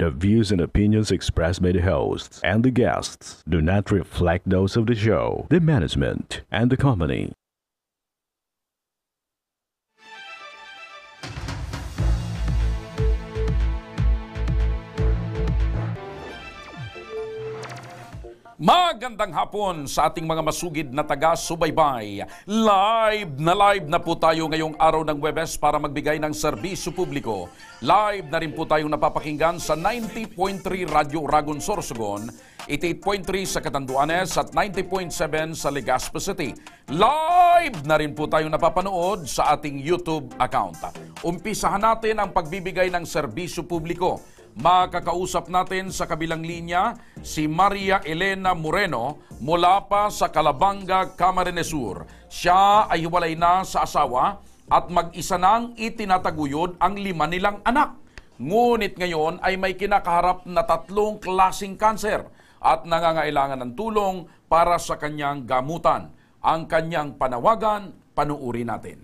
The views and opinions expressed by the hosts and the guests do not reflect those of the show, the management, and the company. Magandang hapon sa ating mga masugid na taga-subaybay. Live na po tayo ngayong araw ng Huwebes para magbigay ng serbisyo publiko. Live na rin po tayong napapakinggan sa 90.3 Radyo Uragon Sorsogon, 88.3 sa Catanduanes at 90.7 sa Legazpi City. Live na rin po tayong napapanood sa ating YouTube account. Umpisahan natin ang pagbibigay ng serbisyo publiko. Makakausap natin sa kabilang linya si Maria Elena Moreno mula pa sa Calabanga, Camarines Sur. Siya ay hiwalay na sa asawa at mag-isa nang itinataguyod ang 5 nilang anak. Ngunit ngayon ay may kinakaharap na 3 klaseng kanser at nangangailangan ng tulong para sa kanyang gamutan. Ang kanyang panawagan, panuuri natin.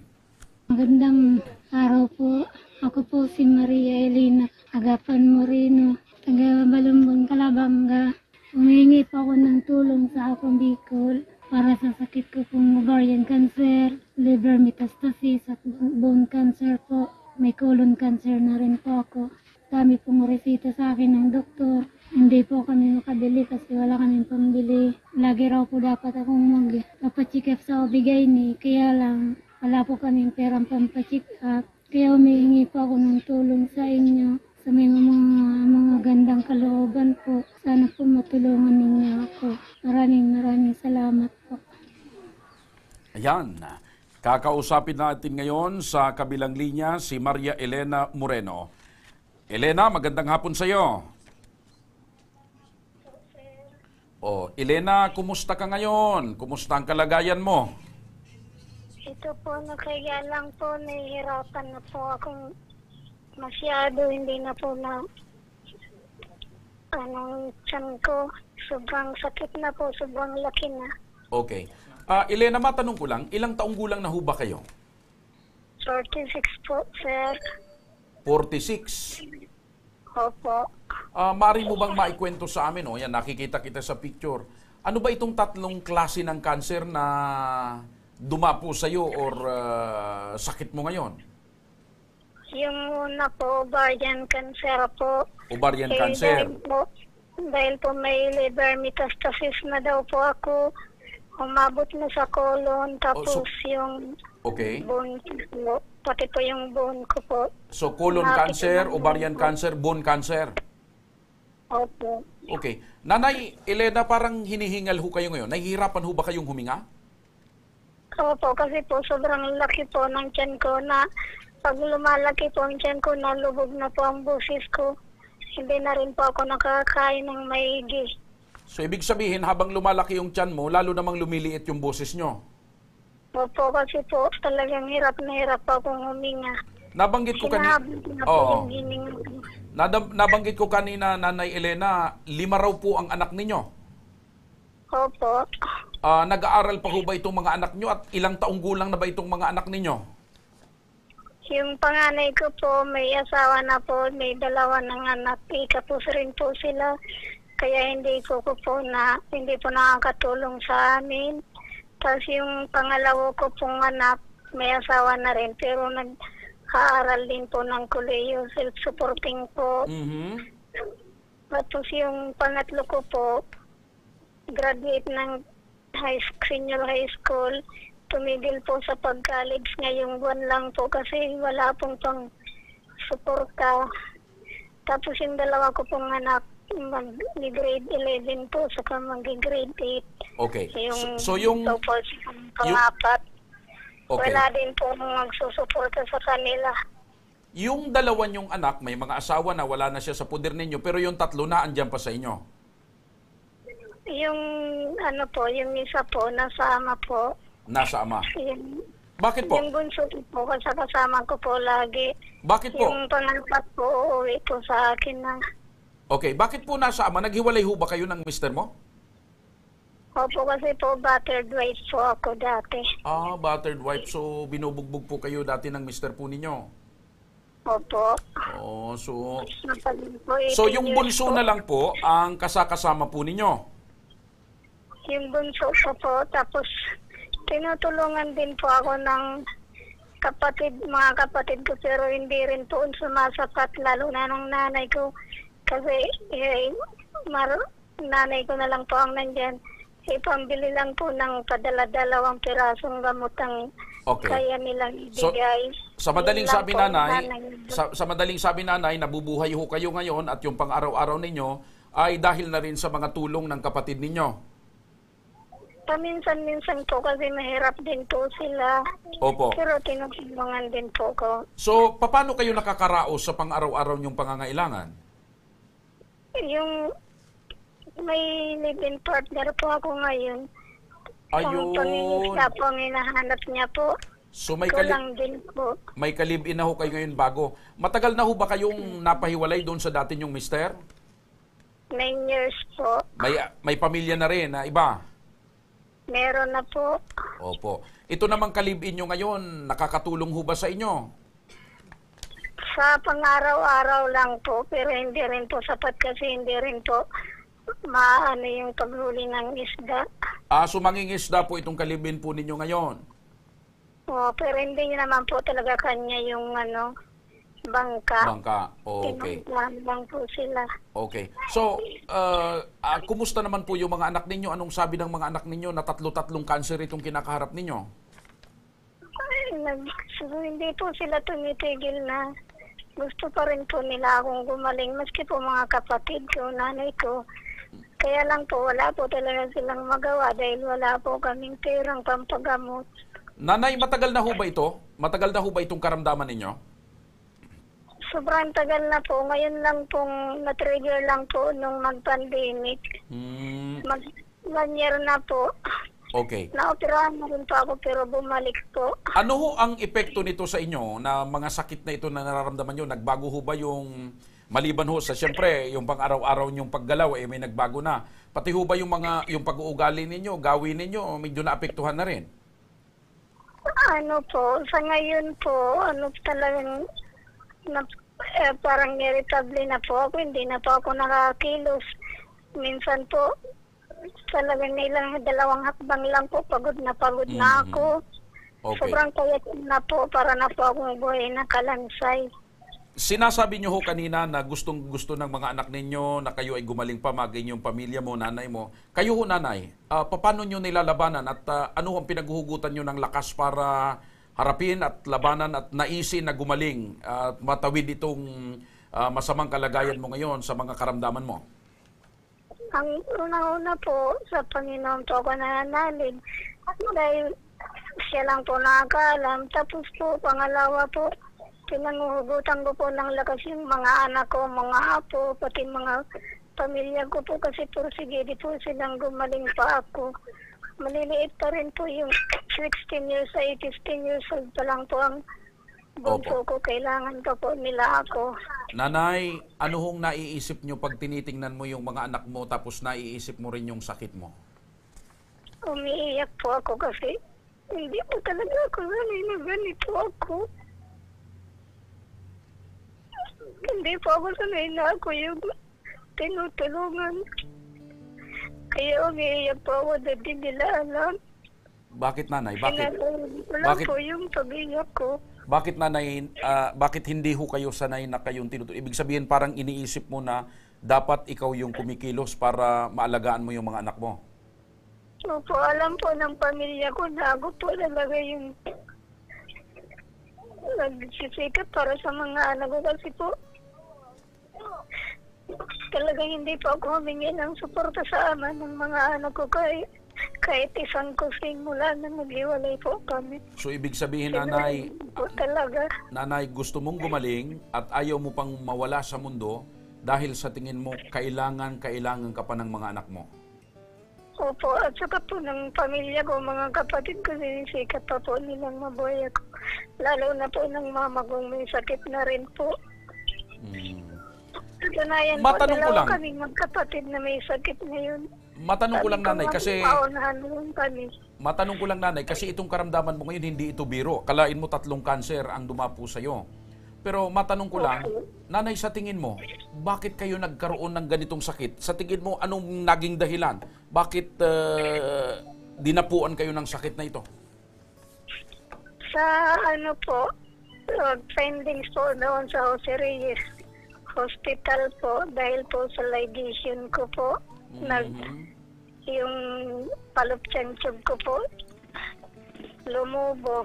Magandang araw po. Ako po si Maria Elena Agapan Moreno, taga Balumbon, Calabanga. Humingi po ako ng tulong sa akong Bicol para sa sakit ko pong ovarian cancer, liver metastasis at bone cancer po. May colon cancer na rin po ako. Dami pong resita sa akin ng doktor. Hindi po kami makabili kasi wala kaming pambili. Lagi raw po dapat akong magpapacheck up sa Obigayni. Kaya lang wala po kaming perang pampacheck up. Kaya humihingi po ako ng tulong sa inyo sa mga gandang kalooban po. Sana po matulungan ninyo ako. Maraming salamat po. Ayan. Kakausapin natin ngayon sa kabilang linya si Maria Elena Moreno. Elena, magandang hapon sa iyo. Elena, kumusta ka ngayon? Kumusta ang kalagayan mo? Ito po, nakaya lang po, nahihirapan na po akong masyado, hindi na po na tiyan ko. Sobrang sakit na po, sobrang laki na. Okay. Elena, matanong ko lang, ilang taong gulang na ho ba kayo? 46 po, sir. 46? Opo. Maaari mo bang maikwento sa amin? Yan, nakikita kita sa picture. Ano ba itong 3 klase ng cancer na dumapo sa'yo or sakit mo ngayon? Yung una po, ovarian cancer po. Ovarian cancer? Dahil po may liver metastasis na daw po ako. Umabot na sa colon, tapos yung bone po, pati po yung bone ko po. So colon cancer, ovarian cancer, bone cancer? Opo. Okay. Nanay Elena, parang hinihingal ho kayo ngayon. Nahihirapan ho ba kayong huminga? Opo, kasi po sobrang laki po ng tiyan ko na pag lumalaki po ang tiyan ko, nalubog na po ang busis ko. Hindi na rin po ako nakakain ng maigi. So ibig sabihin, habang lumalaki yung tiyan mo, lalo namang lumiliit yung boses nyo? Opo, kasi po talagang hirap na hirap po akong huminga. Nabanggit ko kanina. Hininga. Nabanggit ko kanina, Nanay Elena, 5 raw po ang anak ninyo. Opo. Nag-aaral pa ho ba itong mga anak nyo at ilang taong gulang na ba itong mga anak ninyo? Yung panganay ko po, may asawa na po, may 2 ng anak. Ikapos rin po sila. Kaya hindi po nakakatulong sa amin. Tapos yung pangalawa ko pong anak, may asawa na rin. Pero nag-aaral din po ng kolehiyo, self-supporting po. Mm-hmm. Tapos yung pangatlo ko po, graduate ng senior high school, tumigil po sa pag-college ngayong buwan lang po kasi wala pong pang-suporta. Tapos yung 2 ko pong anak, mag-grade 11 po, saka mag-grade 8. Okay. So yung pang-apat, okay, wala din po magsusuporta sa kanila. Yung 2 niyong anak, may mga asawa na, wala na siya sa puder ninyo, pero yung 3 na andyan pa sa inyo? Yung yung isa po, nasa ama po. Nasa ama? Bakit po? Yung bunso po, kasama ko po lagi. Bakit po? Yung pangalapat po, uuwi po sa akin na. Okay, bakit po nasa ama? Naghiwalay ho ba kayo ng mister mo? Opo, kasi po battered wife po ako dati. Battered wife. So, binubugbog po kayo dati ng mister po ninyo? Opo. Oh, so Matagal po, yung 18 years bunso po. na lang po ang kasakasama po ninyo. Yung bunso ko po, tapos tinutulungan din po ako ng mga kapatid ko, pero hindi rin po sumasapat, lalo na ng nanay ko. Kasi nanay ko na lang po ang nandyan. Pambili lang po ng padala-dalawang pirasong gamot ang Okay. kaya nilang So, ibigay. sa madaling Yun lang sabi po ang nanay, nanay. sa madaling sabi nanay, nabubuhay ho kayo ngayon at yung pang-araw-araw ninyo ay dahil na rin sa mga tulong ng kapatid ninyo. Paminsan-minsan po kasi mahirap din po sila. Opo. Pero tinutulungan din po ko. So, paano kayo nakakaraos sa pang-araw-araw nyong pangangailangan? Yung may live-in partner po ako ngayon. Ayun. Ang pangingisda po ang hinahanap niya po. So, Kulang din po. may kalib-in na ho kayo ngayon bago. Matagal na ho ba kayong napahiwalay doon sa dati nyong mister? 9 years po. May pamilya na rin na iba? Meron na po. Opo. Ito namang kalib-in nyo ngayon, nakakatulong ho ba sa inyo? Sa pang-araw-araw lang po. Pero hindi rin po sapat kasi hindi rin po maano yung paghuli ng isda. So mangingisda po itong kalib-in po ninyo ngayon? Pero hindi niya naman po talaga kanya yung bangka. Bangka. Okay. Tinutulungan lang po sila. Okay. So, kumusta naman po yung mga anak ninyo? Anong sabi ng mga anak ninyo na tatlo-tatlong cancer itong kinakaharap ninyo? So, hindi po sila tumitigil na gusto pa rin po nila akong gumaling. Maski po mga kapatid ko, nanay ko. Kaya lang po, wala po talaga silang magawa dahil wala po kaming perang pampagamot. Nanay, matagal na ho ba ito? Matagal na ho ba itong karamdaman ninyo? Sobrang tagal na po. Ngayon lang pong na-trigger lang po nung mag-pandemic. 1 year na po. Okay. Naoperahan na rin po ako pero bumalik po. Ano ho ang epekto nito sa inyo na mga sakit na ito na nararamdaman nyo? Nagbago ho ba yung, maliban ho sa siyempre, yung pang-araw-araw nyong paggalaw, may nagbago na. Pati ho ba yung pag-uugali ninyo, gawin ninyo, medyo naapektuhan na rin? Sa ngayon po, talagang parang irritable na po ako. Hindi na po ako nakakilos. Minsan po, talagang nilang 2 hakbang lang po, pagod na ako. Okay. Sobrang payat na po, para na po akong buhay na kalansay. Sinasabi nyo ho kanina na gustong-gusto ng mga anak ninyo na kayo ay gumaling pa, maging yung pamilya mo, nanay mo. Kayo ho, nanay, paano nyo nilalabanan at ano ang pinaghuhugutan nyo ng lakas para harapin at labanan at naisin na gumaling at matawid itong masamang kalagayan mo ngayon sa mga karamdaman mo? Ang una-una po, sa Panginoon po ako nananalig. Dahil siya lang po nakakaalam. Tapos po, pangalawa po, pinanguhugutan ko po ng lakas yung mga anak ko, mga apo, pati mga pamilya ko po kasi porsigidi po silang gumaling pa ako. Maliliit pa rin po yung 16 years ay 15 years old pa lang po ang bunso ko. Kailangan pa po nila ako. Nanay, ano hong naiisip nyo pag tinitingnan mo yung mga anak mo tapos naiisip mo rin yung sakit mo? Umiiyak po ako kasi hindi po talaga ako sanay na ganito ako. Hindi po ako sanay na ako yung tinutulungan. Kaya umiiyak po ako dahil hindi nila alam. Bakit, nanay? Bakit? Wala po yung pag-iyak ko. Bakit, nanay, bakit hindi ho kayo sanay na kayong tinutulungan? Ibig sabihin parang iniisip mo na dapat ikaw yung kumikilos para maalagaan mo yung mga anak mo. Opo, alam po ng pamilya ko na ako po talaga yung nagsisikap para sa mga anak ko kasi po talagang hindi po ako humingi ng suporta sa ama ng mga anak ko kahit isang kusing mula na maghiwalay po kami. So ibig sabihin, nanay, Po talaga. nanay, gusto mong gumaling at ayaw mo pang mawala sa mundo dahil sa tingin mo kailangan ka pa ng mga anak mo. Opo, at saka po ng pamilya ko, mga kapatid ko, sinisikat pa po nilang mabuhay ako. Lalo na po ng mama kong may sakit na rin po. Katunayan po, Matanong ko lang. kami magkapatid na may sakit ngayon. Matanong ko lang, nanay, kasi Matanong ko lang, nanay, kasi itong karamdaman mo ngayon hindi ito biro. Kalain mo 3 cancer ang dumapo sa iyo. Pero matanong ko lang, nanay, sa tingin mo, bakit kayo nagkaroon ng ganitong sakit? Sa tingin mo, anong naging dahilan? Bakit dinapuan kayo ng sakit na ito? Sa ano po, findings po doon sa Jose Reyes Hospital po, dahil po sa ligation ko po, yung palupchan tube ko po, lumubo.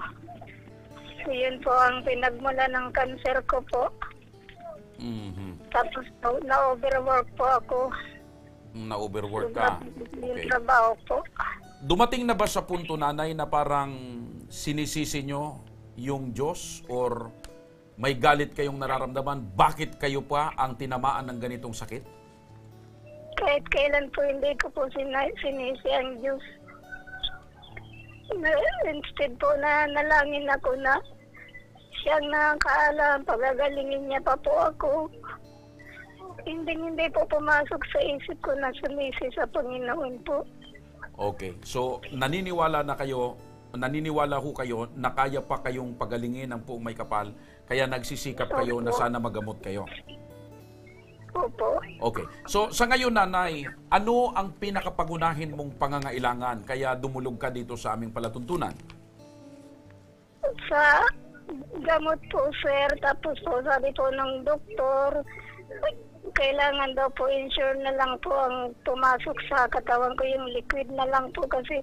Yun po ang pinagmula ng cancer ko po. Tapos na-overwork po ako. Na-overwork ka. Yung trabaho po. Dumating na ba sa punto, nanay, na parang sinisisi nyo yung Diyos or may galit kayong nararamdaman? Bakit kayo pa ang tinamaan ng ganitong sakit? Kahit kailan po hindi ko po sinisi ang Diyos. Instead po na nalangin ako na siyang nakakaalam, pagagalingin niya pa po ako. Hindi po pumasok sa isip ko na sumisi sa Panginoon po. Okay. So, naniniwala ho kayo na kaya pa kayong pagalingin ng Poong May Kapal, kaya nagsisikap kayo na sana magamot kayo. Opo. Okay. So, sa ngayon, nanay, ano ang pinakapagunahin mong pangangailangan kaya dumulog ka dito sa aming palatuntunan? Sa gamot po, sir. Tapos po, sabi po ng doktor, kailangan daw po insure na lang po ang pumasok sa katawan ko, yung liquid na lang po kasi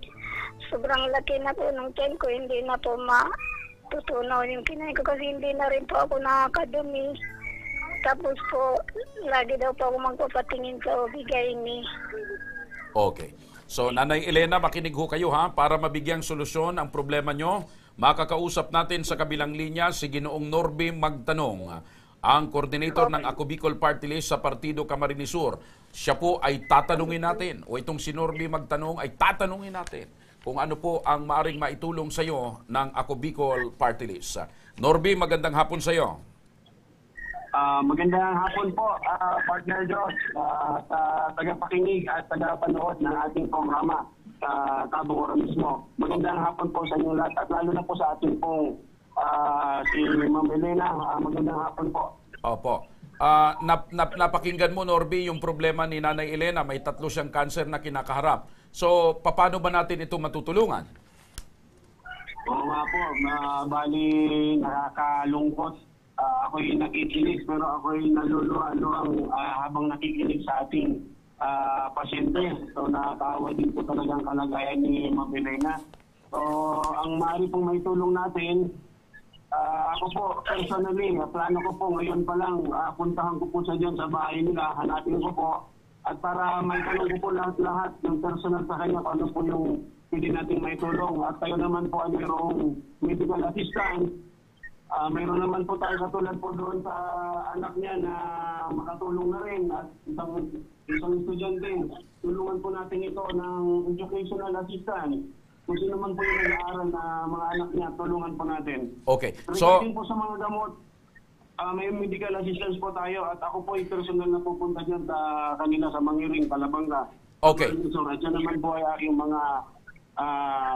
sobrang laki na po ng tiyan ko, hindi na po matutunaw yung kinain ko kasi hindi na rin po ako nakakadumi. Tapos po, lagi daw po ako magpapatingin sa OB-GYN. Okay. So, Nanay Elena, makinig ho kayo ha, para mabigyang solusyon ang problema nyo. Makakausap natin sa kabilang linya si Ginoong Norby Magtanong, ang coordinator ng Ako Bicol Party List sa Partido Camarines Sur. Siya po ay tatanungin natin, o itong si Norby Magtanong ay tatanungin natin kung ano po ang maaring maitulong sa iyo ng Ako Bicol Party List. Norby, magandang hapon sa iyo. Magandang hapon po, Partner Josh, sa tagapakinig at tagapanood ng ating programa sa Tabang Ora mismo. Magandang hapon po sa inyo lahat at lalo na po sa ating pong si Ma'am Elena. Magandang hapon po. Opo. Napakinggan mo, Norby, yung problema ni Nanay Elena. May 3 siyang cancer na kinakaharap. So, paano ba natin ito matutulungan? Oo nga po, bali nakakalungkot. Ako'y nakikinig pero ako'y naluluhan habang nakikinig sa ating pasyente. So nakakawa din po talagang kalagayan ni Ma'am Elena. So ang maaari pong may tulong natin, ako po personally, plano ko po ngayon pa lang, puntahan ko po sa dyan sa bahay nila, hanapin ko po. At para may tanong ko po lahat ng personal sa kanya kung ano po yung pwede natin may tulong. At tayo naman po ay mayroong medical assistant. Mayroon naman po tayo katulad po doon sa anak niya na makatulong na rin at isang estudyante. Tulungan po natin ito ng educational assistant. Kung sino man po yung nag-aaral na mga anak niya, tulungan po natin. Okay. So, regarding po sa mga gamot, may medical assistance po tayo at ako po ay personal na pupunta dyan sa kanila sa Mangiring, Palabanga. okay. So, at yan naman po ay aking mga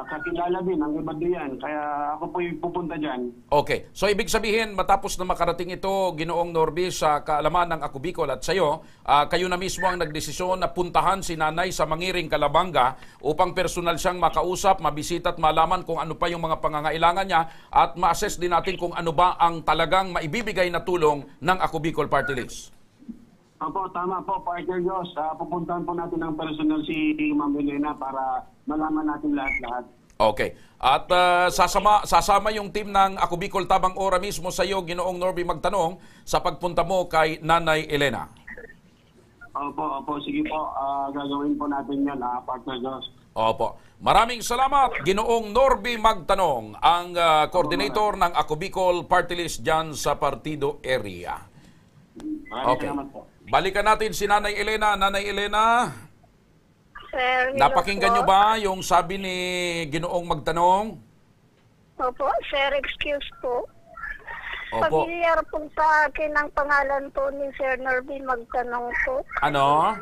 kakilala din ang iba diyan. Kaya ako po yung pupunta dyan. Okay. So, ibig sabihin, matapos na makarating ito, Ginoong Norby, sa kaalaman ng Ako Bicol at sa iyo, kayo na mismo ang nagdesisyon na puntahan si Nanay sa Mangiring, Calabanga upang personal siyang makausap, mabisita at malaman kung ano pa yung mga pangangailangan niya at ma-assess din natin kung ano ba ang talagang maibibigay na tulong ng Ako Bicol Party List. Opo, tama po, Partner Josh. Pupuntahan po natin ng personal si Ma'am Elena para malaman natin lahat-lahat. Okay. At sasama yung team ng Ako Bicol Tabang Ora mismo sa iyo, Ginoong Norby Magtanong, sa pagpunta mo kay Nanay Elena. Opo. Sige po. Gagawin po natin yan, Partner Josh. Opo. Maraming salamat, Ginoong Norby Magtanong, ang coordinator ng Ako Bicol Party List dyan sa Partido Area. Okay. Salamat po. Balikan natin si Nanay Elena. Nanay Elena, Sir, napakinggan po. nyo ba yung sabi ni Ginoong Magtanong? Opo, sir, excuse po. Opo. Pamilyar po sa akin ang pangalan po ni Sir Norby Magtanong po. Ano?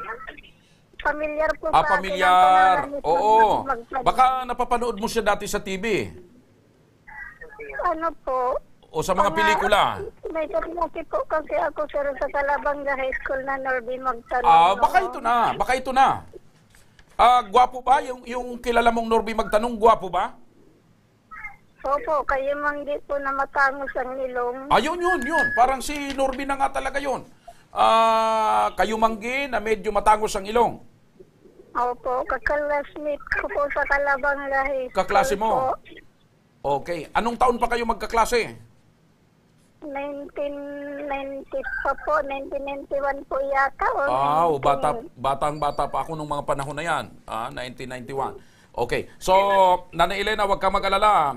Pamilyar po sa akin ang Pamilyar. pangalan ni Sir Oo. Norby Magtanong. Baka napapanood mo siya dati sa TV Ano po? o sa mga pelikula. May kaklase po kasi ako sir sa Calabanga High School na Norby Magtanong. Baka ito na. Gwapo ba? Yung kilala mong Norby Magtanong, gwapo ba? Opo, kayo manggi po na matangos ang ilong. Yun. Parang si Norby na nga talaga yun. Kayo manggi na medyo matangos ang ilong. Opo, kakalasmate ko po sa Calabanga High School. Kaklase mo? Po. Okay. Anong taon pa kayo magkaklase? 1990 pa po, 1991 po yata. O Batang-bata pa ako nung mga panahon na yan. 1991. Okay. So, Nanay Elena, huwag kang mag-alala.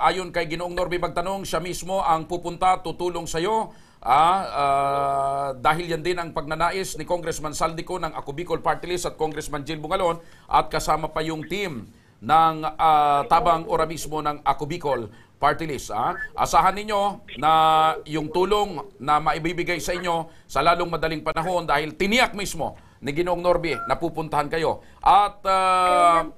Ayon kay Ginoong Norby Magtanong, siya mismo ang pupunta, tutulong sa iyo. Dahil yan din ang pagnanais ni Congressman Saldico ng Ako Bicol Party List at Congressman Jill Bungalon at kasama pa yung team ng Tabang Ora mismo ng Ako Bicol Party List. Asahan ninyo na yung tulong na maibibigay sa inyo sa lalong madaling panahon dahil tiniyak mismo ni Ginoong Norby na pupuntahan kayo. At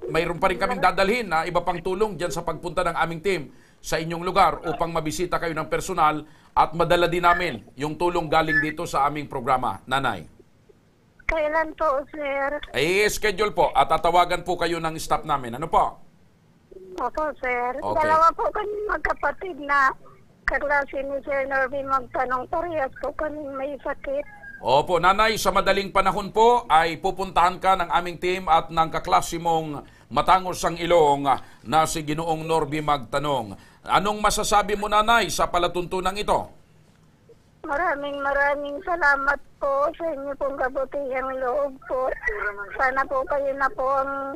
mayroon pa rin kaming dadalhin na iba pang tulong dyan sa pagpunta ng aming team sa inyong lugar upang mabisita kayo ng personal at madala din namin yung tulong galing dito sa aming programa. Nanay. Kailan po, sir? Schedule po at tatawagan po kayo ng staff namin. Ano po? Opo, sir. Okay. Dalawa po kami magkapatid na kaklase ni Sir Norby Magtanong. Parehas po kami may sakit. Opo, Nanay, sa madaling panahon po ay pupuntahan ka ng aming team at ng kaklase mong matangos ang ilong na si Ginoong Norby Magtanong. Anong masasabi mo, Nanay, sa palatuntunan ito? Maraming salamat po sa inyo pong kabutihang loob po. Sana po kayo na po ang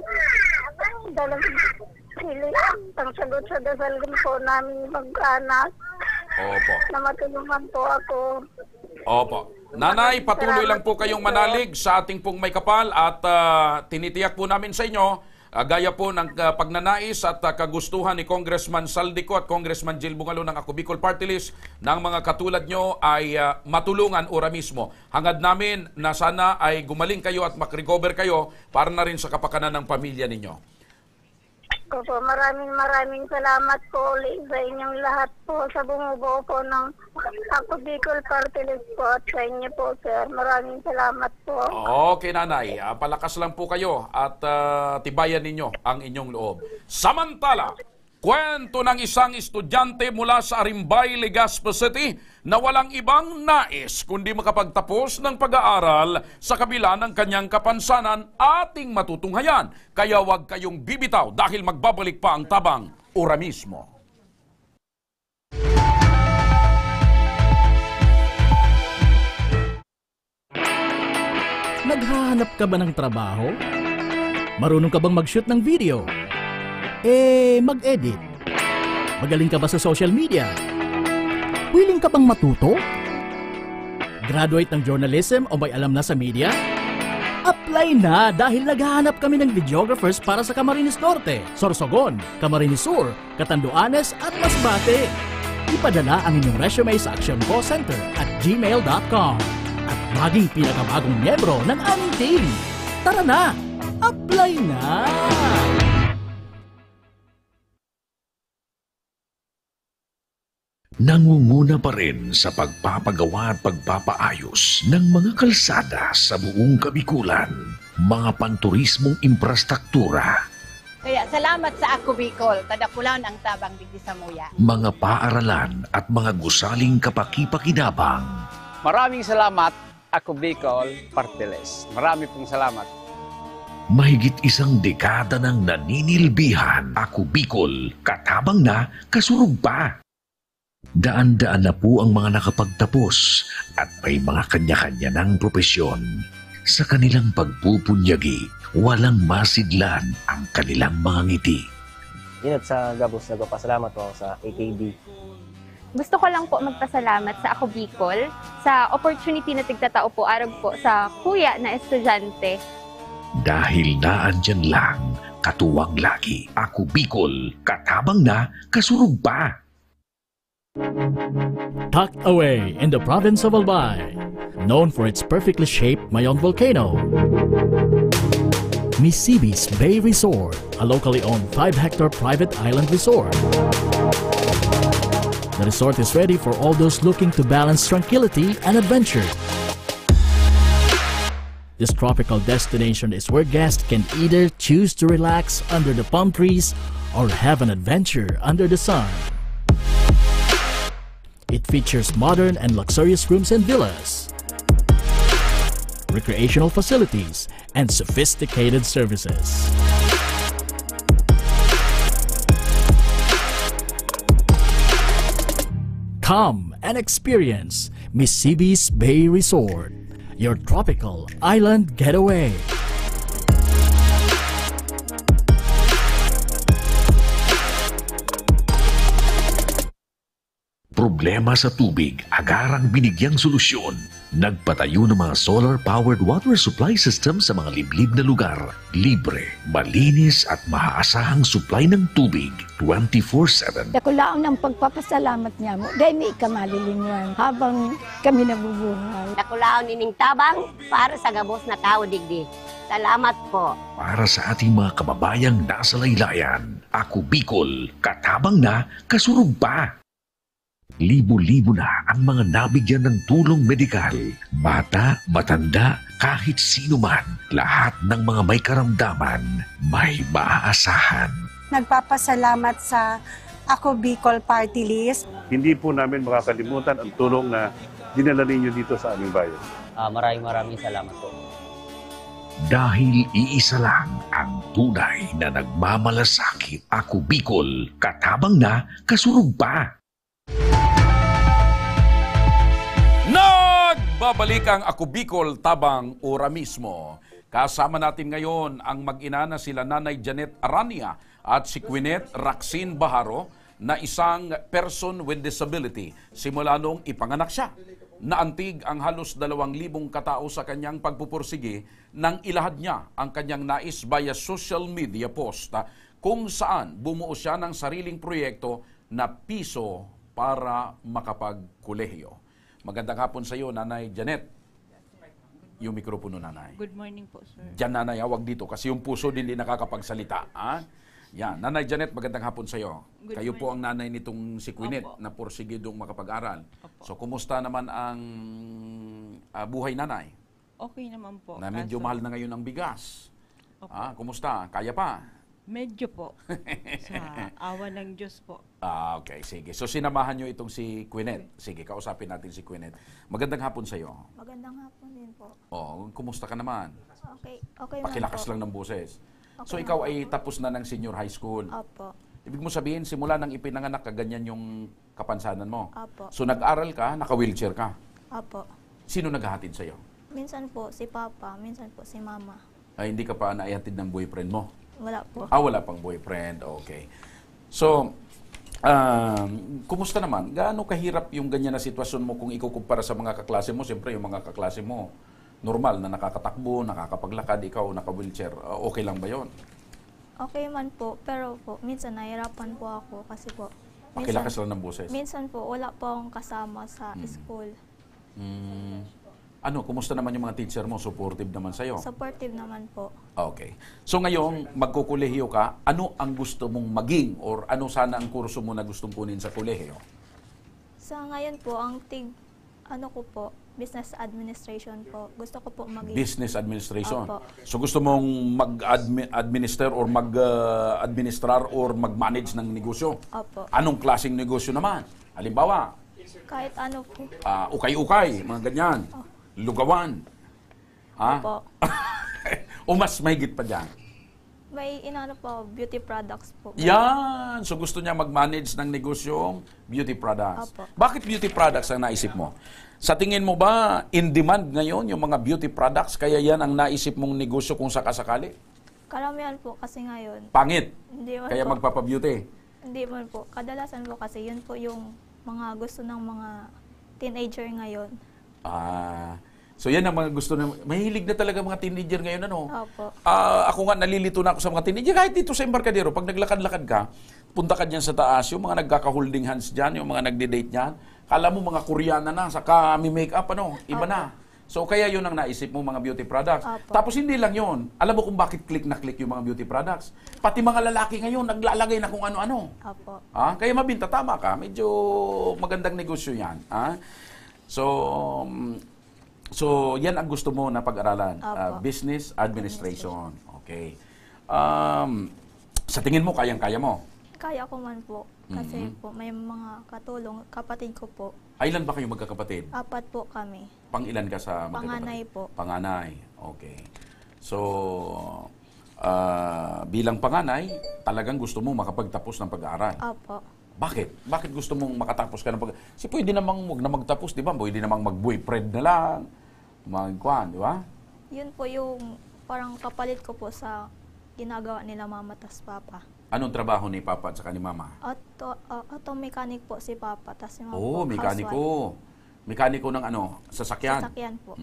ang sagot sa dasal po namin mag-anak. Opo. Na matulungan po ako. Opo. Nanay, patuloy lang po kayong manalig sa ating pong may kapal at tinitiyak po namin sa inyo, gaya po ng pagnanais at kagustuhan ni Congressman Saldico at Congressman Jill Bungalon ng Ako Bicol Party List ng mga katulad nyo ay matulungan ora mismo. Hangad namin na sana ay gumaling kayo at makrecover kayo para na rin sa kapakanan ng pamilya ninyo. Opo, maraming salamat po ulit sa inyong lahat po sa bumubuo po ng Ako Bicol Party List po at sa inyo po, sir. Maraming salamat po. Okay, Nanay. Palakas lang po kayo at tibayan ninyo ang inyong loob. Samantala, kwento ng isang estudyante mula sa Arimbay, Legazpi City na walang ibang nais kundi makapagtapos ng pag-aaral sa kabila ng kanyang kapansanan ating matutunghayan. Kaya huwag kayong bibitaw dahil magbabalik pa ang Tabang Ora mismo. Naghahanap ka ba ng trabaho? Marunong ka bang mag-shoot ng video? Mag-edit? Magaling ka ba sa social media? Willing ka bang matuto? Graduate ng journalism o may alam na sa media? Apply na dahil naghahanap kami ng videographers para sa Camarines Norte, Sorsogon, Camarines Sur, Catanduanes at Masbate. Ipadala ang inyong resume sa actioncallcenter@gmail.com at maging pinakabagong miyembro ng aming team. Tara na! Apply na! Nangunguna pa rin sa pagpapagawa at pagpapaayos ng mga kalsada sa buong Kabikulan, mga panturismong infrastruktura, Kaya salamat sa Ako Bicol, tadakulan ang tabang digdi sa muya. mga paaralan at mga gusaling kapaki-pakinabang. Maraming salamat, Ako Bicol Party List. Marami pong salamat. Mahigit isang dekada ng naninilbihan, Ako Bicol, katabang na, kasurug pa. Daan-daan na po ang mga nakapagtapos at may mga kanya-kanya ng propesyon. Sa kanilang pagpupunyagi, walang masidlan ang kanilang mga ngiti. Inat sa gabos, nagpapasalamat po sa AKB. Gusto ko lang po magpasalamat sa Ako Bicol sa opportunity na tigtatao po arag po sa kuya na estudyante. Dahil naandyan lang, katuwang lagi, Ako Bicol, katabang na, kasurug pa. Tucked away in the province of Albay, known for its perfectly shaped Mayon volcano, Misibis Bay Resort, a locally owned 5-hectare private island resort. The resort is ready for all those looking to balance tranquility and adventure. This tropical destination is where guests can either choose to relax under the palm trees or have an adventure under the sun. It features modern and luxurious rooms and villas, recreational facilities, and sophisticated services. Come and experience Misibis Bay Resort, your tropical island getaway. Problema sa tubig, agarang binigyang solusyon. Nagpatayo ng mga solar-powered water supply system sa mga liblib na lugar. Libre, malinis at maaasahang supply ng tubig 24/7. Dakulaon ng pagpapasalamat niya mo dahil may kamalilinwan habang kami nabubuhay. Dakulaon nining tabang para sa gabos na tao digdi. Salamat po. Para sa ating mga kababayang nasa laylayan, Ako Bicol, katabang na, kasurug pa. Libo-libo na ang mga nabigyan ng tulong medikal. Bata, matanda, kahit sino man, lahat ng mga may karamdaman, may maaasahan. Nagpapasalamat sa Ako Bicol Party List. Hindi po namin makakalimutan ang tulong na dinala ninyo dito sa aming bayan. Maraming salamat po. Dahil iisa lang ang tunay na nagmamalasakit. Ako Bicol, katabang na, kasurug pa. Nagbabalik ang Ako Bicol Tabang Ora mismo. Kasama natin ngayon ang mag-ina na sila Nanay Janet Arania at si Quinette Raxin Baharo na isang person with disability simula noong ipanganak siya. Naantig ang halos 2,000 katao sa kanyang pagpupursige nang ilahad niya ang kanyang nais via social media post kung saan bumuo siya ng sariling proyekto na piso para makapagkolehiyo. Magandang hapon sa iyo, Nanay Janet. Yung mikropono, Nanay. Good morning po, sir. Diyan, Nanay, hawag dito kasi yung puso din nakakapagsalita. Ha? Yan. Nanay Janet, magandang hapon sa iyo. Kayo po ang nanay nitong si Quinette na porsigidong makapag-aral. Opo. So, kumusta naman ang buhay, Nanay? Okay naman po. Na medyo mahal na ngayon ang bigas. Kumusta? Kaya pa? Medyo po. Sa awa ng Diyos po. Okay, sige. So sinamahan nyo itong si Quinette. Sige, kausapin natin si Quinette. Magandang hapon sa iyo. Magandang hapon din po. Kumusta ka naman? Okay man Pakilakas po. lang ng boses. Okay So ikaw ay tapos na ng senior high school. Opo. Ibig mo sabihin, simula nang ipinanganak ka, ganyan yung kapansanan mo. Opo. So nag-aral ka, naka-wheelchair ka. Opo. Sino naghahatid sa iyo? Minsan po si Papa, minsan po si Mama. Ay, hindi ka pa naihatid ng boyfriend mo? Wala po. Wala pang boyfriend. Okay. So, kumusta naman? Gaano kahirap yung ganyan na sitwasyon mo kung ikukumpara sa mga kaklase mo? Siyempre, yung mga kaklase mo, normal na nakakatakbo, nakakapaglakad, ikaw naka-wheelchair. Okay lang ba yon? Okay man po, pero po, minsan nahirapan po ako kasi po. Pakilakas lang ng boses. Minsan po, wala po akong kasama sa school. Kumusta naman yung mga teacher mo? Supportive naman sa'yo? Supportive naman po. Okay. So ngayon, magkukulehiyo ka, ano ang gusto mong maging or ano sana ang kurso mo na gustong kunin sa kolehiyo? Sa ngayon po, ang ko po, business administration po. Gusto ko po maging... Business administration? Opo. So gusto mong mag-administer or mag-administrar or mag-manage ng negosyo? Opo. Anong klaseng negosyo naman? Halimbawa? Kahit ano po. Ukay-ukay, mga ganyan. Lugawan. Opo. O mas mahigit pa dyan? May po, beauty products po. Yan! So gusto niya mag-manage ng negosyong beauty products. Opo. Bakit beauty products ang naisip mo? Sa tingin mo ba, in demand ngayon yung mga beauty products, kaya yan ang naisip mong negosyo kung sakasakali? Karamihan po kasi ngayon. Pangit? Hindi man Kaya po. magpapa-beauty? Hindi man po. Kadalasan po kasi yun po yung mga gusto ng mga teenager ngayon. So yan ang mga gusto na, mahilig na talaga mga teenager ngayon, ano? Opo. Ako nga, nalilito na ako sa mga teenager. Kahit dito sa Embarcadero, pag naglakad-lakad ka, punta ka dyan sa taas, yung mga nagkaka-holding hands dyan, yung mga nagde-date dyan, kala mo mga Koreana na, saka may make-up, ano? Iba na. So kaya yun ang naisip mo, mga beauty products. Opo. Tapos hindi lang yun. Alam mo kung bakit click na click yung mga beauty products? Pati mga lalaki ngayon, naglalagay na kung ano-ano. Opo. Kaya mabinta, tama ka. Medyo magandang negosyo yan. So yan ang gusto mo na pag-aralan. Opo. Business Administration. Okay. Sa tingin mo, kayang-kaya mo? Kaya ko man po. Kasi po may mga katulong, kapatid ko po. Ilan ba kayo magkakapatid? 4 po kami. Pang-ilan ka sa magkakapatid? Panganay po. Panganay. Okay. So, bilang panganay, talagang gusto mo makapagtapos ng pag-aaral? Opo. Bakit? Bakit gusto mong makatapos ka ng pag-aaral? Kasi pwede namang huwag na magtapos, di ba? Pwede namang mag-boyfriend na lang. Magkuhan, di ba? Yun po yung parang kapalit ko po sa ginagawa nila mama tas papa. Anong trabaho ni Papa at saka ni Mama? Auto mechanic po si Papa, tas si Mama Oo, po, mekaniko. housewife. Mekaniko ng ano? Sasakyan? Sasakyan po.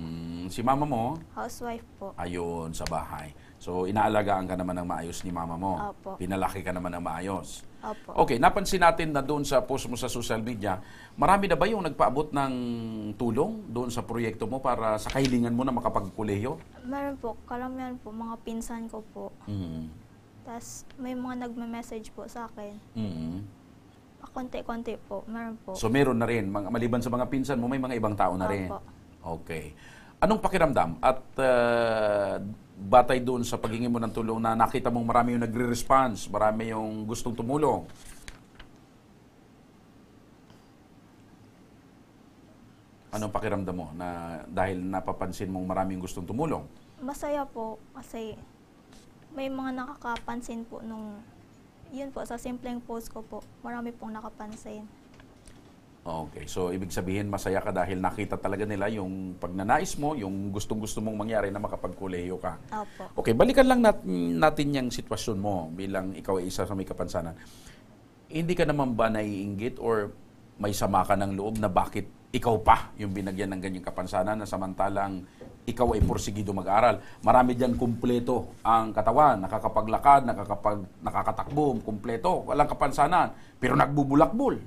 Si Mama mo? Housewife po. Ayun, sa bahay. So, inaalagaan ka naman ng maayos ni Mama mo. Opo. Pinalaki ka naman ng maayos. Opo. Okay, napansin natin na doon sa post mo sa social media, marami na ba yung nagpaabot ng tulong doon sa proyekto mo para sa kahilingan mo na makapagkolehiyo? Meron po, karamihan po, mga pinsan ko po. Tas may mga nagme-message po sa akin. Konti-konti po, meron po. So meron na rin, maliban sa mga pinsan mo, may mga ibang tao na rin. Opo. Okay. Anong pakiramdam? At batay doon sa paghingi mo ng tulong na nakita mong marami yung nagre-response, marami yung gustong tumulong. Anong pakiramdam mo na dahil napapansin mong maraming gustong tumulong? Masaya po kasi may mga nakakapansin po nung, yun po, sa simpleng post ko po, marami pong nakapansin. Okay, so ibig sabihin masaya ka dahil nakita talaga nila yung pagnanais mo, yung gustong-gusto mong mangyari na makapagkolehiyo ka. Opo. Okay, balikan lang natin yung sitwasyon mo bilang ikaw ay isa sa may kapansanan. Hindi ka naman ba naiinggit or may sama ka ng loob na bakit ikaw pa yung binagyan ng ganyang kapansanan na samantalang ikaw ay porsigido mag-aral? Marami diyan kumpleto ang katawan, nakakapaglakad, nakakatakbo, kumpleto, walang kapansanan, pero nagbubulakbol.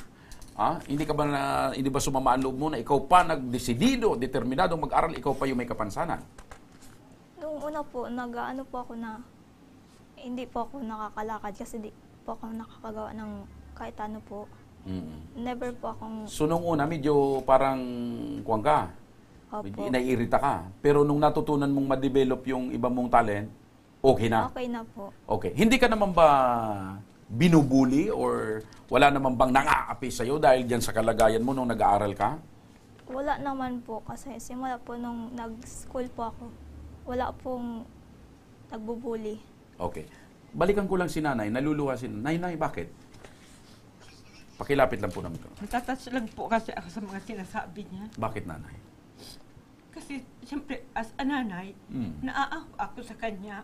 Hindi ba sumama ang loob mo na ikaw pa nagdesidido, determinado mag-aral, ikaw pa yung may kapansanan? Noong una po, nag-ano po ako na hindi po ako nakakalakad kasi di po ako nakakagawa ng kahit ano po. Never po akong... So nung una, medyo parang kuwang ka. Opo. Naiirita ka. Pero nung natutunan mong ma-develop yung iba mong talent, okay na? Okay na po. Okay. Hindi ka naman ba binubuli or wala naman bang nang-aapi sa'yo dahil dyan sa kalagayan mo nung nag-aaral ka? Wala naman po kasi simula po nung nag-school po ako, wala pong nagbubuli. Okay. Balikan ko lang si Nanay. Naluluha si Nanay. Bakit? Pakilapit lang po namin. Natatouch lang po kasi ako sa mga sinasabi niya. Bakit, Nanay? Kasi, siyempre, as a nanay, naaawa ako sa kanya.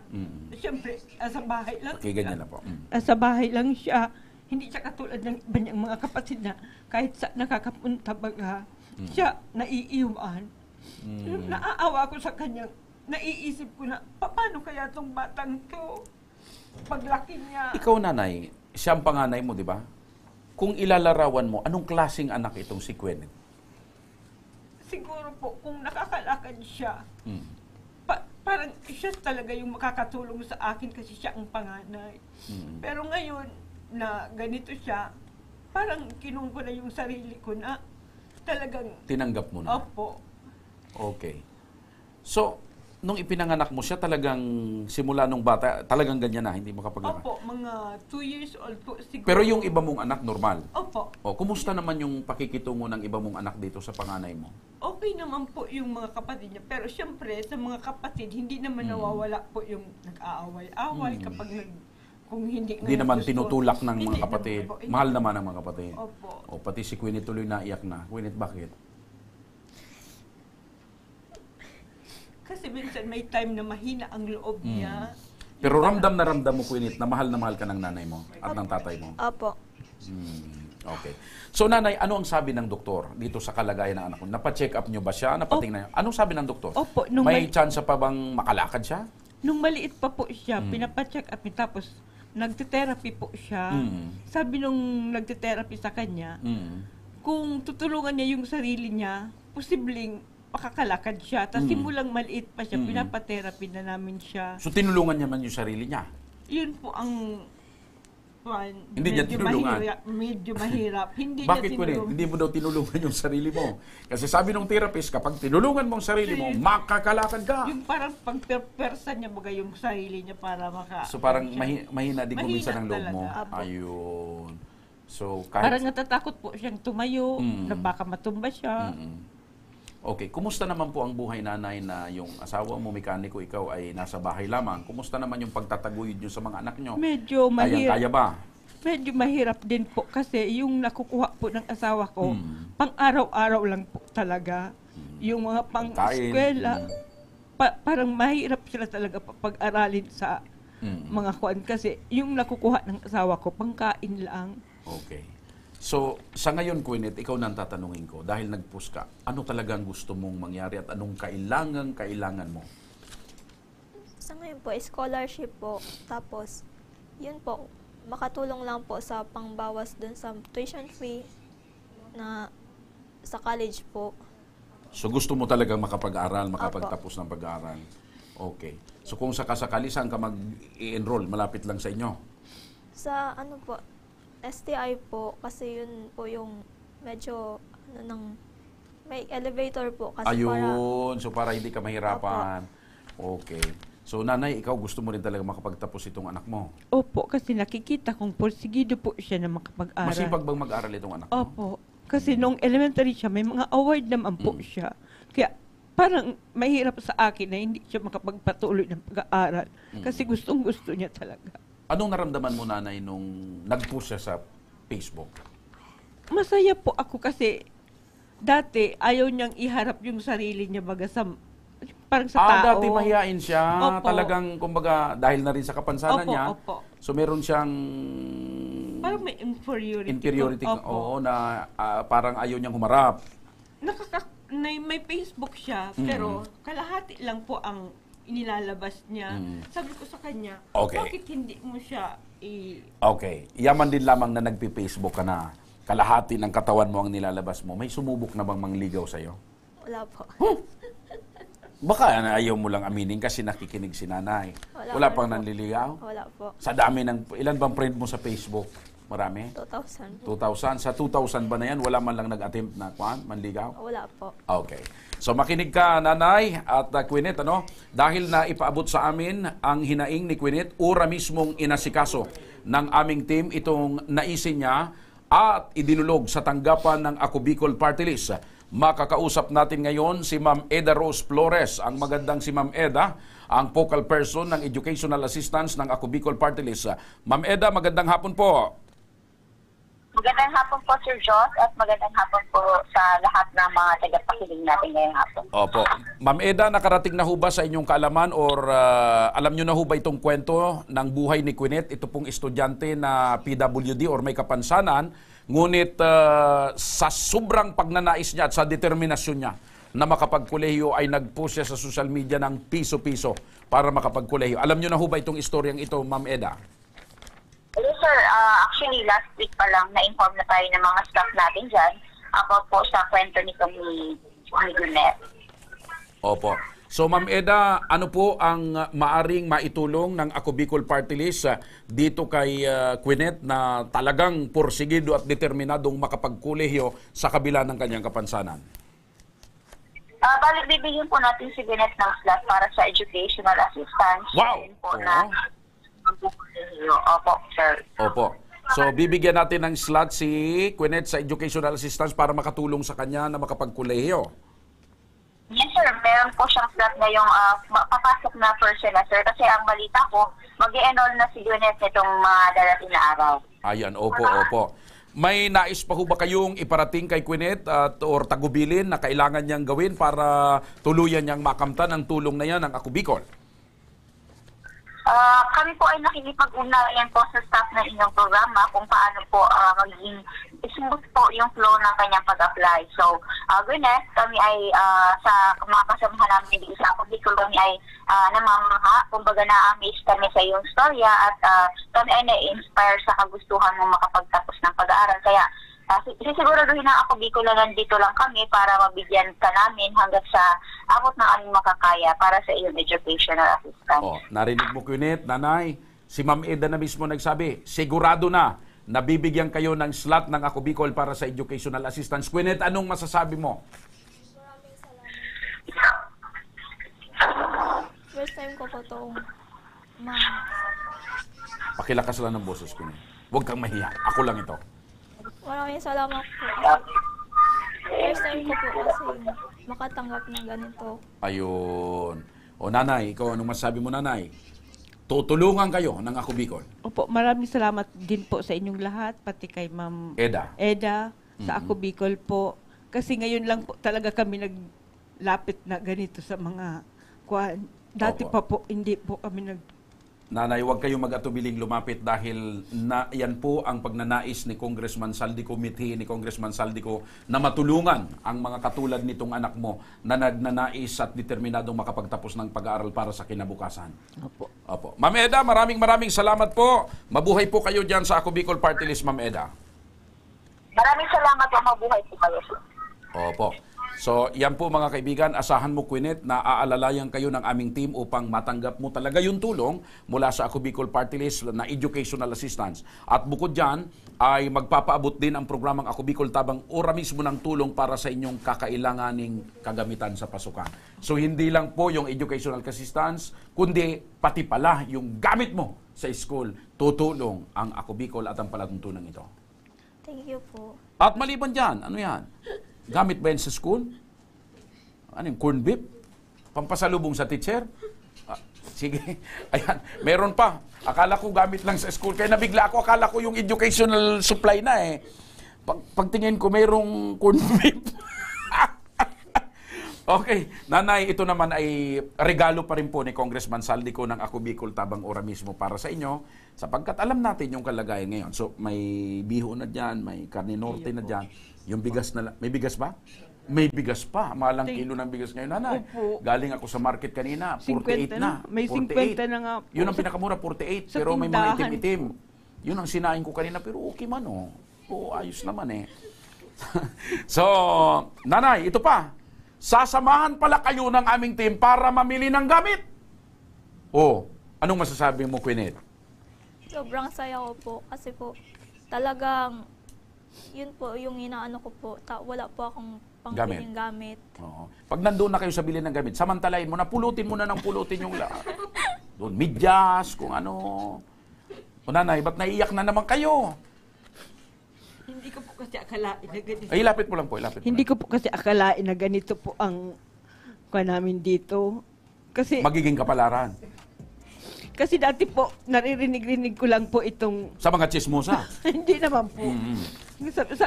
Siyempre, sa bahay lang Okay, ganyan na po. Sa bahay lang siya. Hindi siya katulad ng iba niyang mga kapatid na kahit sa nakakapunta baga, siya naiiwan. Naaawa ako sa kanya. Naiisip ko na, paano kaya itong batang to? Paglaki niya. Ikaw, Nanay, siya ang panganay mo, di ba? Kung ilalarawan mo, anong klaseng anak itong si Quenet? Siguro po, kung nakakalakad siya, parang siya talaga yung makakatulong sa akin kasi siya ang panganay. Pero ngayon, na ganito siya, parang kinuha ko na yung sarili ko na talagang... Tinanggap mo na? Opo. Okay. So, nung ipinanganak mo siya, talagang simula nung bata, talagang ganyan na, hindi makapaglakad? Opo, mga 2 years old po siguro. Pero yung iba mong anak, normal? Opo. Kumusta naman yung pakikitungo ng iba mong anak dito sa panganay mo? Okay naman po yung mga kapatid niya. Pero siyempre, sa mga kapatid, hindi naman nawawala po yung nag-aaway-away kapag kung hindi naman gusto, tinutulak ng mga hindi kapatid. naman po. Mahal naman ang mga kapatid. Opo. Pati si Quenet tuloy naiyak na. Quenet, bakit? Kasi minsan may time na mahina ang loob niya. Pero ramdam na ramdam mo, Quenet, na mahal ka ng nanay mo at ng tatay mo? Opo. Okay. So, Nanay, ano ang sabi ng doktor dito sa kalagayan ng anak mo? Napa-check up nyo ba siya? Napatingnan niyo? Anong sabi ng doktor? Opo. May chance pa bang makalakad siya? Nung maliit pa po siya, pinapacheck up niya, tapos nagte-therapy po siya. Sabi nung nagte-therapy sa kanya, kung tutulungan niya yung sarili niya, posibleng makakalakad siya. Tapos simulang maliit pa siya, pinapatherapy na namin siya. So tinulungan niya man yung sarili niya? Yun po ang Hindi niya tinulungan. Medyo mahirap. Hindi Bakit niya ko rin? tinulungan. Hindi mo daw tinulungan yung sarili mo. Kasi sabi ng therapist, kapag tinulungan mo ang sarili mo, makakalakad ka. Yung parang pagperpersa niya baga yung sarili niya para So parang mahina din kuminsan ng loob mo. Talaga. Ayun. So kahit... Parang natatakot po siyang tumayo, na baka matumba siya. Okay, kumusta naman po ang buhay nanay na yung asawa mo mekaniko, ikaw ay nasa bahay lamang? Kumusta naman yung pagtataguyod nyo sa mga anak nyo? Medyo mahirap. Kaya ba? Medyo mahirap din po kasi yung nakukuha po ng asawa ko, pang araw-araw lang po talaga. Yung mga pang-eskwela, parang mahirap sila talaga pag-aralin sa mga kuan kasi yung nakukuha ng asawa ko, pangkain lang. Okay. So, sa ngayon, Quinette, ikaw nang tatanungin ko, dahil nag-push ka, ano talagang gusto mong mangyari at anong kailangan mo? Sa ngayon po, scholarship po. Tapos, yun po, makatulong lang po sa pangbawas dun sa tuition fee na sa college po. So, gusto mo talagang makapag-aral, makapagtapos ng pag-aaral? Okay. So, kung sakasakali, saan ka mag-i-enroll? Malapit lang sa inyo? Sa ano po, STI po, kasi yun po yung medyo, may elevator po. Kasi ayun, so para hindi ka mahirapan. Okay. So nanay, ikaw gusto mo rin talaga makapagtapos itong anak mo? Opo, kasi nakikita kong porsigido po siya na makapag-aral. Masipag bang mag-aral itong anak mo? Opo. Kasi nung elementary siya, may mga award naman po siya. Kaya parang mahirap sa akin na hindi siya makapagpatuloy ng pag-aaral. Kasi gustong-gusto niya talaga. Anong naramdaman mo, nanay, nung nag-post siya sa Facebook? Masaya po ako kasi dati ayaw niyang iharap yung sarili niya baga sa parang sa tao. Dati mahihain siya. Opo. Talagang, kumbaga, dahil na rin sa kapansanan niya. Opo. So, meron siyang... Parang may inferiority. Inferiority. Oo, na parang ayaw niyang humarap. May Facebook siya, pero kalahati lang po ang inilalabas niya. Sabi ko sa kanya, bakit hindi mo siya Okay. Yaman din lamang na nagpi-Facebook ka na. Kalahati ng katawan mo ang nilalabas mo. May sumubok na bang mangligaw sa'yo? Wala po. Baka ayaw mo lang aminin kasi nakikinig si nanay. Wala pang nanliligaw? Wala po. Sa dami ng... Ilan bang friend mo sa Facebook? Marami? 2,000. 2,000? Sa 2,000 ba na yan? Wala man lang nag-attempt na manligaw? Wala po. Okay. So makinig ka, nanay at Quinette, ano? Dahil na ipaabot sa amin ang hinaing ni Quinette, ura mismong inasikaso ng aming team itong naisin niya at idinulog sa tanggapan ng Ako Bicol Party List. Makakausap natin ngayon si Ma'am Eda Rose Flores. Ang magandang si Ma'am Eda, ang focal person ng Educational Assistance ng Ako Bicol Party List. Ma'am Eda, magandang hapon po. Magandang hapon po, Sir Joss, at magandang hapon po sa lahat ng mga tagapakinig natin ngayong hapon. Opo. Ma'am Eda, nakarating na ho ba sa inyong kaalaman or alam nyo na ho ba itong kwento ng buhay ni Quinette? Ito pong estudyante na PWD or may kapansanan, ngunit sa sobrang pagnanais niya at sa determinasyon niya na makapagkolehiyo ay nag-post siya sa social media ng piso-piso para makapagkolehiyo. Alam nyo na ho ba itong istoryang ito, Ma'am Eda? Hello, sir. Actually, last week pa lang na-inform na tayo ng mga staff natin dyan about po sa kwento nito ni Quinette. Opo. So, Ma'am Eda, ano po ang maaring maitulong ng Ako Bicol Party List dito kay Quinette na talagang porsigido at determinadong makapagkolehiyo sa kabila ng kanyang kapansanan? Balik bibigyan po natin si Quinette ng slot para sa educational assistance. Wow! Po na Opo, sir. Opo. So, bibigyan natin ng slot si Quinette sa educational assistance para makatulong sa kanya na makapagkolehiyo. Yes, sir. Meron po siyang slot na yung papasok na first semester kasi ang balita ko, mag-i-enroll na si Quinette nitong mga darating na araw. Ayan, opo. May nais pa ho ba kayong iparating kay Quinette or tagubilin na kailangan niyang gawin para tuluyan niyang makamtan ang tulong na yan ng Ako Bicol? Kami po ay nakikipag-ugnayan po sa staff ng inyong programa kung paano po magiging smooth po yung flow ng kanyang pag-apply. So, Gwyneth, kami ay sa mga kasamahan namin dito sa Ako Bicol, kami ay namamaka, kumbaga na-amaze kami sa iyong storya at kami ay na-inspire sa kagustuhan mong makapagtapos ng pag-aaral. Kaya sisiguraduhin na ako Bicol na nandito lang kami para mabigyan ka namin hanggang sa abot ng aming makakaya para sa iyong educational assistance. Oh, narinig mo, Quinette, nanay, si Ma'am Eda na mismo nagsabi, sigurado na nabibigyan kayo ng slot ng Ako Bicol para sa educational assistance. Quinette, anong masasabi mo? First time ko po itong Pakilakas lang ng boses, Quinette. Huwag kang mahiya. Ako lang ito. Maraming salamat po. First time ko po kasi makatanggap ng ganito. Ayun. O nanay, ikaw anong masasabi mo, nanay? Tutulungan kayo ng Ako Bicol. Opo, maraming salamat din po sa inyong lahat, pati kay Ma'am Eda, sa Ako Bicol po. Kasi ngayon lang po talaga kami naglapit na ganito sa mga kuwan. Dati pa po, hindi po kami Nanay, huwag kayong mag-atubiling lumapit dahil yan po ang pagnanais ni Congressman Saldico, mithi ni Congressman Saldico na matulungan ang mga katulad nitong anak mo na nagnanais at determinadong makapagtapos ng pag-aaral para sa kinabukasan. Opo. Ma'am Eda, maraming salamat po. Mabuhay po kayo dyan sa Ako Bicol Party List, Ma'am Eda. Maraming salamat po, mabuhay po kayo. Opo. So, yan po mga kaibigan, asahan mo, Quinette, na aalalayan kayo ng aming team upang matanggap mo talaga yung tulong mula sa Ako Bicol Party List na educational assistance. At bukod dyan, ay magpapaabot din ang programang Ako Bicol Tabang ora mismo ng tulong para sa inyong kakailanganing kagamitan sa pasukan. So, hindi lang po yung educational assistance, kundi pati pala yung gamit mo sa school, tutulong ang Ako Bicol at ang palatuntunan ito. Thank you po. At maliban dyan, ano yan? Gamit ba yan sa school? Ano yung corn beef? Pampasalubong sa teacher? Sige. Ayan. Meron pa. Akala ko gamit lang sa school. Kaya nabigla ako. Akala ko yung educational supply na eh. Pagtingin ko mayroong corn beef. Okay. Nanay, ito naman ay regalo pa rin po ni Congressman Saldico ng Ako Bicol Tabang ora mismo para sa inyo. Sapagkat alam natin yung kalagayan ngayon. So, may biho na dyan, may karne norte na dyan. Yung bigas na may bigas ba? May bigas pa. Malang kilo ng bigas ngayon, nanay. Opo. Galing ako sa market kanina, 48 na. May 50 na nga po. Yun ang pinakamura, 48. Pero may mga itim-itim. Yun ang sinain ko kanina, pero okay man, oh. Oo, ayos naman eh. So, nanay, ito pa. Sasamahan pala kayo ng aming team para mamili ng gamit. Oh, anong masasabi mo, Quinette? Sobrang saya ko po kasi po talagang yun po yung inaano ko po. Wala po akong pangbiling gamit. Oo. Pag nandun na kayo sa bilhin ng gamit, samantalahin mo na, pulutin mo na ng pulutin yung lahat. Doon, medyas, kung ano. O nanay, ba't naiiyak na naman kayo? Hindi ko po kasi akalain na ganito. Ay, lapit mo lang po, lapit mo. Hindi ko po kasi akalain na ganito po ang namin dito. Kasi magiging kapalaran. Kasi dati po, naririnig-rinig ko lang po itong... Sa mga chismosa? Hindi naman po.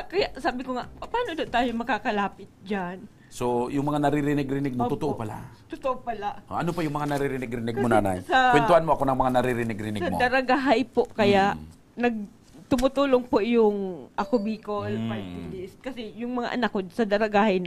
Kaya sabi ko nga, paano tayo makakalapit dyan? So, yung mga naririnig-rinig mo, totoo pala? Totoo pala. Ano pa yung mga naririnig-rinig mo, nanay? Kwentuhan mo ako ng mga naririnig-rinig mo. Sa Daragahay po, kaya tumutulong po yung Ako Bicol Party List. Kasi yung mga anak ko sa Daragahay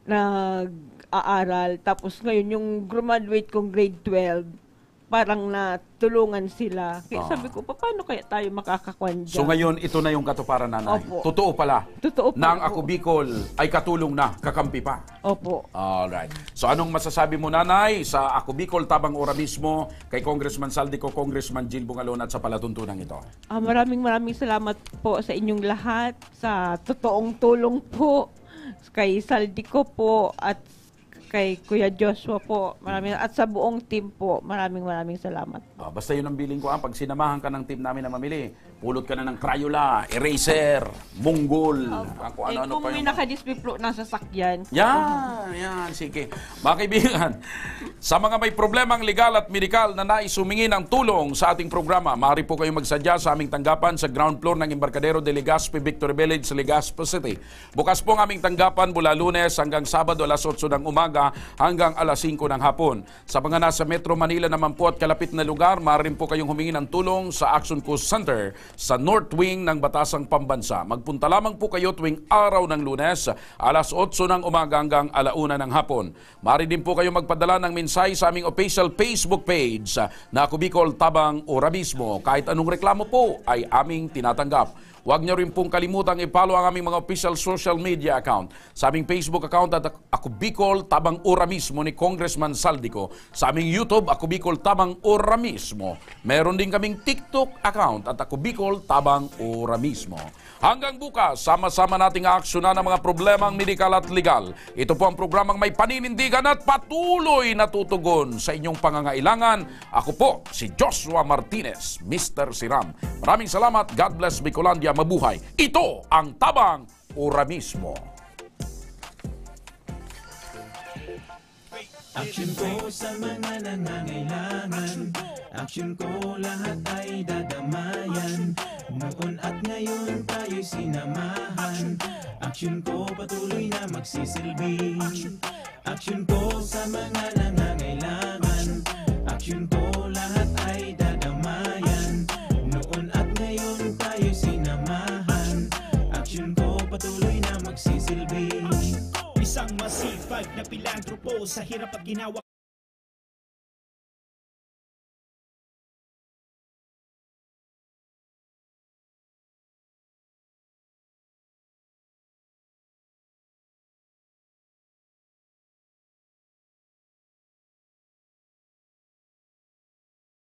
nag-aaral. Tapos ngayon, yung graduate kong grade 12, parang natulungan sila. Kaya sabi ko, paano kaya tayo makakakuan dyan? So ngayon, ito na yung katuparan, nanay. Opo. Totoo pala. Totoo po. Na ang Ako Bicol ay katulong na, kakampi pa. Opo. Alright. So anong masasabi mo, nanay, sa Ako Bicol Tabang ora mismo, kay Congressman Saldico, Congressman Jill Bungalon at sa palatuntunan ito? Maraming salamat po sa inyong lahat, sa totoong tulong po, kay Saldico po, at kay Kuya Joshua po, at sa buong team po, maraming salamat. Basta yun ang billing ko. Pag sinamahan ka ng team namin na mamili, pulot ka na ng Crayola, eraser, munggol, kung ano-ano kung pa may yung... naka-display po na sasakyan. Yan, sige. Mga kaibigan, sa mga may problemang legal at medikal na nais humingi ng tulong sa ating programa, maaari po kayong magsadya sa aming tanggapan sa ground floor ng Embarcadero de Legazpi, Victory Village, Legazpi City. Bukas po ang aming tanggapan mula Lunes hanggang Sabado alas 8 ng umaga hanggang alas 5 ng hapon. Sa mga nasa Metro Manila naman po at kalapit na lugar, maaari po kayong humingi ng tulong sa Action Coast Center sa North Wing ng Batasang Pambansa. Magpunta lamang po kayo tuwing araw ng Lunes, alas 8 ng umaga hanggang alauna ng hapon. Maaari din po kayo magpadala ng mensahe sa aming official Facebook page na Ako Bicol Tabang ora mismo. Kahit anong reklamo po ay aming tinatanggap. Huwag niyo rin pong kalimutang i-follow ang aming mga official social media account. Sa aming Facebook account at Ako Bicol Tabang Ora mismo ni Congressman Saldico. Sa aming YouTube, Ako Bicol Tabang Ora mismo. Meron din kaming TikTok account at Ako Bicol Tabang Ora mismo. Hanggang bukas, sama-sama nating aaksyonan ang mga problemang medikal at legal. Ito po ang programang may paninindigan at patuloy na tutugon sa inyong pangangailangan. Ako po, si Joshua Martinez, Mr. Siram. Maraming salamat. God bless Bicolandia. Mabuhay. Ito ang Tabang Ora mismo. Aksyon ko sa mga nangangailangan. Aksyon ko lahat ay dadamayan. Noon at ngayon tayo'y sinamahan. Aksyon ko patuloy na magsisilbi. Aksyon ko sa mga nangangailangan. Aksyon ko lahat ay dadamayan. Noon at ngayon tayo'y sinamahan. Aksyon ko patuloy na magsisilbi. Isang masipag na pilantropo sa hirap at ginawa